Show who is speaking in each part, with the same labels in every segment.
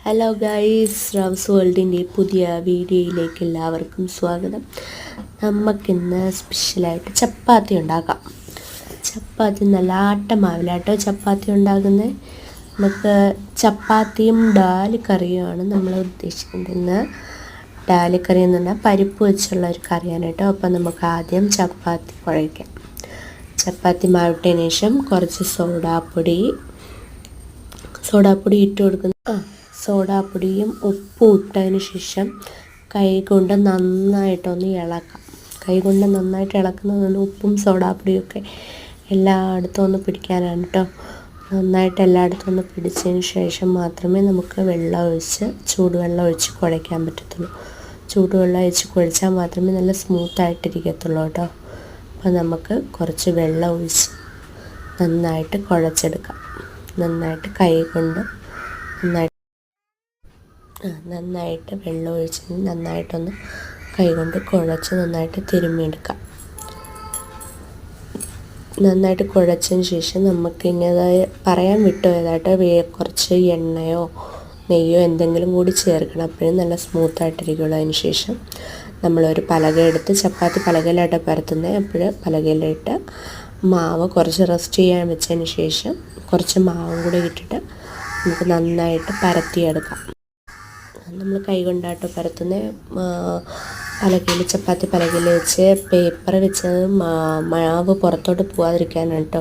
Speaker 1: Hello guys, rouse വേൾഡിൻ്റെ പുതിയ വീഡിയോയിലേക്ക് എല്ലാവർക്കും സ്വാഗതം. നമുക്കിന്ന് സ്പെഷ്യലായിട്ട് ചപ്പാത്തി ഉണ്ടാക്കാം. ചപ്പാത്തി നല്ല ആട്ടമാവിലാട്ടോ ചപ്പാത്തി ഉണ്ടാക്കുന്നത്. നമുക്ക് ചപ്പാത്തിയും ഡാൽ കറിയുമാണ് നമ്മൾ ഉദ്ദേശിക്കുന്നത്. ഇന്ന് ഡാൽ കറി എന്ന് പറഞ്ഞാൽ പരിപ്പ് വെച്ചുള്ള ഒരു കറിയാണ് കേട്ടോ. അപ്പം നമുക്ക് ആദ്യം ചപ്പാത്തി കുഴയ്ക്കാം. ചപ്പാത്തി മാവിട്ടതിന് ശേഷം കുറച്ച് സോഡാപ്പൊടി ഇട്ട് കൊടുക്കുന്നു. സോഡാപ്പൊടിയും ഉപ്പും ഇട്ടതിന് ശേഷം കൈകൊണ്ട് നന്നായിട്ടൊന്ന് ഇളക്കാം. കൈകൊണ്ട് നന്നായിട്ട് ഇളക്കുന്നതൊന്ന് ഉപ്പും സോഡാപ്പൊടിയൊക്കെ എല്ലായിടത്തും ഒന്ന് പിടിക്കാനാണ് കേട്ടോ. നന്നായിട്ട് എല്ലായിടത്തും ഒന്ന് പിടിച്ചതിന് ശേഷം മാത്രമേ നമുക്ക് ചൂടുവെള്ളം ഒഴിച്ച് കുഴയ്ക്കാൻ പറ്റത്തുള്ളൂ. ചൂടുവെള്ളം ഒഴിച്ച് കുഴച്ചാൽ മാത്രമേ നല്ല സ്മൂത്തായിട്ടിരിക്കത്തുള്ളൂ കേട്ടോ. അപ്പോൾ നമുക്ക് കുറച്ച് വെള്ളം ഒഴിച്ച് നന്നായിട്ട് കുഴച്ചെടുക്കാം. നന്നായിട്ട് കൈ കൊണ്ട് നന്നായിട്ട് വെള്ളം ഒഴിച്ച് നന്നായിട്ടൊന്ന് കൈകൊണ്ട് കുഴച്ച് നന്നായിട്ട് തിരുമ്മിയെടുക്കാം. നന്നായിട്ട് കുഴച്ചതിന് ശേഷം നമുക്ക് ഇങ്ങനെ പറയാൻ വിട്ടുപോയതായിട്ട് കുറച്ച് എണ്ണയോ നെയ്യോ എന്തെങ്കിലും കൂടി ചേർക്കണം. അപ്പോഴും നല്ല സ്മൂത്തായിട്ടിരിക്കുള്ളൂ. അതിന് ശേഷം നമ്മളൊരു പലക എടുത്ത് ചപ്പാത്തി പലകയിലായിട്ട് പരത്തുന്നത്. അപ്പോൾ പലകയിലിട്ട് മാവ് കുറച്ച് റെസ്റ്റ് ചെയ്യാൻ വെച്ചതിന് ശേഷം കുറച്ച് മാവും കൂടെ ഇട്ടിട്ട് നമുക്ക് നന്നായിട്ട് പരത്തിയെടുക്കാം. നമ്മൾ കൈ കൊണ്ടാട്ടോ പരത്തുന്നത്. ചപ്പാത്തി പലകയിൽ വെച്ച് പേപ്പർ വെച്ച് മാവ് പുറത്തോട്ട് പോകാതിരിക്കാനാണ് കേട്ടോ.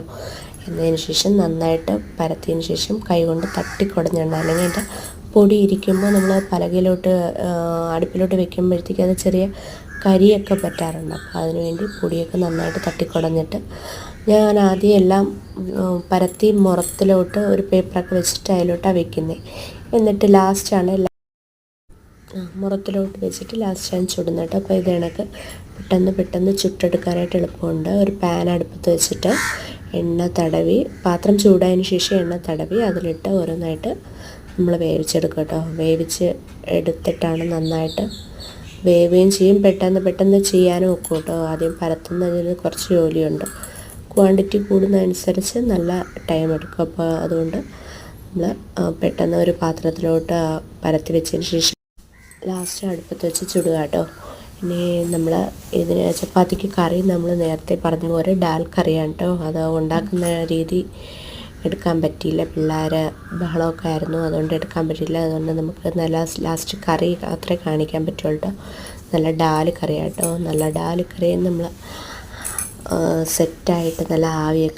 Speaker 1: എന്നതിന് ശേഷം നന്നായിട്ട് പരത്തിയതിന് ശേഷം കൈ കൊണ്ട് തട്ടിക്കുടഞ്ഞിടണം. അല്ലെങ്കിൽ അതിൻ്റെ പൊടി ഇരിക്കുമ്പോൾ നമ്മൾ അടുപ്പിലോട്ട് വെക്കുമ്പോഴത്തേക്ക് അത് ചെറിയ കരിയൊക്കെ പറ്റാറുണ്ട്. അപ്പോൾ അതിനുവേണ്ടി പൊടിയൊക്കെ നന്നായിട്ട് തട്ടിക്കുടഞ്ഞിട്ട് ഞാൻ ആദ്യം എല്ലാം പരത്തി മുറത്തിലോട്ട് ഒരു പേപ്പറൊക്കെ വെച്ചിട്ട് അതിലോട്ടാണ് വെക്കുന്നത്. എന്നിട്ട് ലാസ്റ്റാണ് മുറത്തിലോട്ട് വെച്ചിട്ട് ലാസ്റ്റാണ് ചുടുന്നത് കേട്ടോ. അപ്പോൾ ഇത് കണക്ക് പെട്ടെന്ന് ചുട്ടെടുക്കാനായിട്ട് എളുപ്പമുണ്ട്. ഒരു പാൻ അടുപ്പത്ത് വെച്ചിട്ട് എണ്ണ തടവി, പാത്രം ചൂടായതിന് ശേഷം എണ്ണ തടവി അതിലിട്ട് ഓരോന്നായിട്ട് നമ്മൾ വേവിച്ചെടുക്കുക കേട്ടോ. വേവിച്ച് എടുത്തിട്ടാണ് നന്നായിട്ട് വേവുകയും ചെയ്യും. പെട്ടെന്ന് ചെയ്യാനും ഒക്കെ കേട്ടോ. ആദ്യം പരത്തുന്നതിന് കുറച്ച് ജോലിയുണ്ട്. ക്വാണ്ടിറ്റി കൂടുന്നതനുസരിച്ച് നല്ല ടൈം എടുക്കും. അപ്പോൾ അതുകൊണ്ട് നമ്മൾ പെട്ടെന്ന് ഒരു പാത്രത്തിലോട്ട് പരത്തി വെച്ചതിന് ശേഷം ലാസ്റ്റ് അടുപ്പത്ത് വെച്ച് ചുടുക കേട്ടോ. ഇനി നമ്മൾ ചപ്പാത്തിക്ക് കറി നമ്മൾ നേരത്തെ പറഞ്ഞ പോലെ ഡാൽ കറിയാണ് കേട്ടോ. അത് ഉണ്ടാക്കുന്ന രീതി എടുക്കാൻ പറ്റിയില്ല. പിള്ളേർ ബഹളമൊക്കെ ആയിരുന്നു, അതുകൊണ്ട് എടുക്കാൻ പറ്റിയില്ല. അതുകൊണ്ട് നമുക്ക് നല്ല ലാസ്റ്റ് കറി അത്രേ കാണിക്കാൻ പറ്റുള്ളൂ കേട്ടോ. നല്ല ഡാൽ കറിയാണ് കേട്ടോ. നല്ല ഡാൽ കറി നമ്മൾ സെറ്റായിട്ട് നല്ല ആവിയൊക്കെ